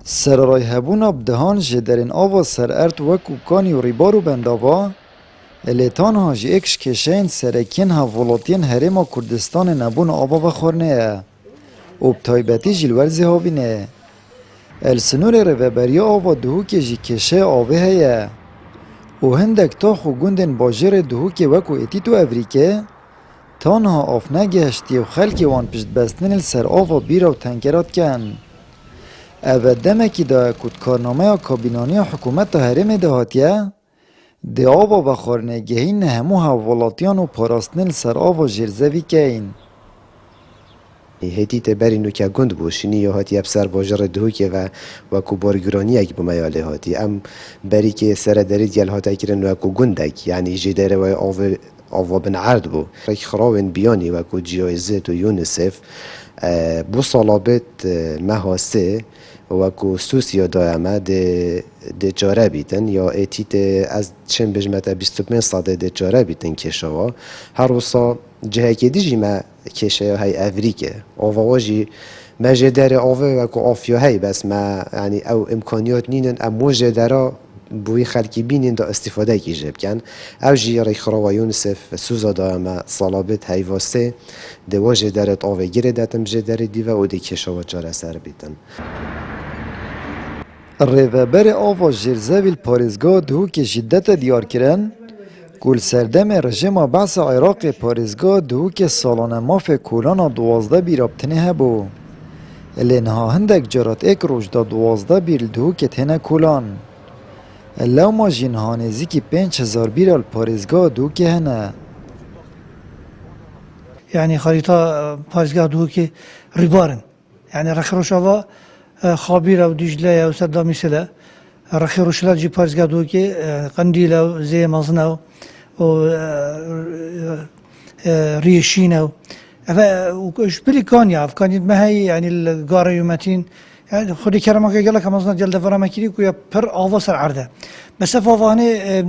سرارای هبونا بدهان جدرین آوا سر ارت وکو کانی و ریبارو بنداوا لیتان ها جی اکش کشین سرکین ها ولاتین هرما کردستان نبون آوا بخورنه و بتایبتی جلورزی هاوینه السنور روبریا آوا دهو که جی کشه آوه هیه و هندک تا خو گوندن باجر دهو که وکو ایتیتو اوریکه تانها آفنه گهشتی و خلکی وان پشت بستن سر آوا بیرا و تنکرات کن اوه دمکی دا کود کارنامه کابینانی حکومت هرم دهاتیه دی آوا بخارنه گهین همو حوالاتیان و پاراستنل سر آوا جرزوی کین. هدی تبری نو که گند بوشینی یا هاتی ابسر باجر دهو که و کو بارگرانی اگه بمیاله هاتی ام بری که سر درید گل هاتی کرن و کو گندک یعنی جداره و آوا بن عرض بو رک خراون بیانی و کو جایزه تو یونسف بو صلابت مهاسه و کو سوسیا دائمه ده جاره بیتن یا ایتیت از چند بجمت 25 ساده ده جاره بیتن کشوا هر وصا جهه که دیجی ما کشه های افریقه آواجی ما جدار آوا و کو آفیا های بس ما یعنی او امکانیات نینن امو جدارا بوی خلکی بینین دا استفاده کی جب کن او جی ری خرا یونسف سوزا دائما صلابت های واسه دو جدارت آوا گیره داتم جدار دیو و دی کشوا جاره سر بیتن ریوبر آوا جرزویل پارێزگا دهو که شدت دیار کرن کل سردم رژیم بعث عراق پارێزگا دهو که سالانه ماف کولان 12 بیرابتنه هبو لینها هندک جرات ایک روش دا 12 بیل دهو که تنه کولان لو ما جینها نزیکی 5000 بیرال پارێزگا دهو که هنه يعني خريطة بارزقا دوكي ريبارن يعني رخروشافا خابيرة ودجلة وسدا مثلا رخروشلا جي بارزقا دوكي قنديلة زي مزنا و ريشينا وش بلي كان يعرف كان ما هي يعني القارة يومتين يعني خدي كرمك قال لك مزنا جلد فرا مكيري كويا بر آواس العرضة بس فافاني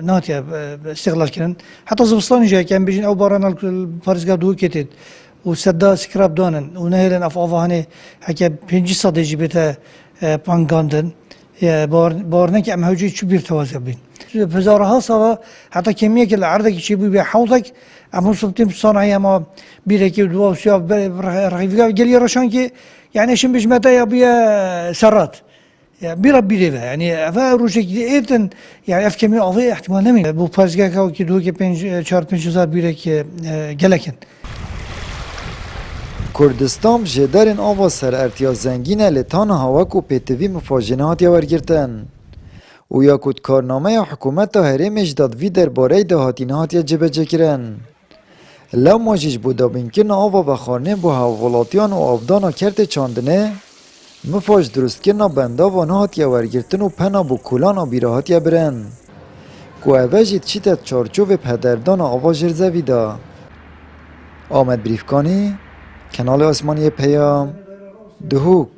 ناتيا استغلال كرن حتى زبستاني جاي كان بيجين او بارانا البارزقا دو كتد وسدا سكراب دانن ونهيلن افافاني حكى بينجي صديجي بيتا بانغاندن بارنك ام هوجي شو بيرتوازا بين بزارها صار حتى كمية العرضة كي بي حوضك ام صبتين صناعية ما بيركي دوا وشاف رغيفا قال لي رشان كي يعني شن بجمتا يا بيا سرات يعني بيربي ليفا يعني افا روشك ايتن يعني اف كمية اضيء احتمال نمي بو بازقا كاو كي دوكي 4-5 بيرك جلكن کردستان جدرین آوا سر ارتیا زنگینه لطان هواکو پیتوی مفاجنات یا ورگرتن و یا کود کارنامه حکومت هرمش داد وی در باره دهاتینات یا جبه جکرن لو ماجیج بودا بینکن آوا بخارنه بو حوالاتیان و آبدانا کرد چاندنه مفاج درست کرنا بندا و نهات یا ورگرتن و پنا بو کولان و بیراهات یا برن کو اوجید چیتت چارچوب پدردان آوا جرزوی دا آمد بریفکانی کانال آسمانی پیام دهوک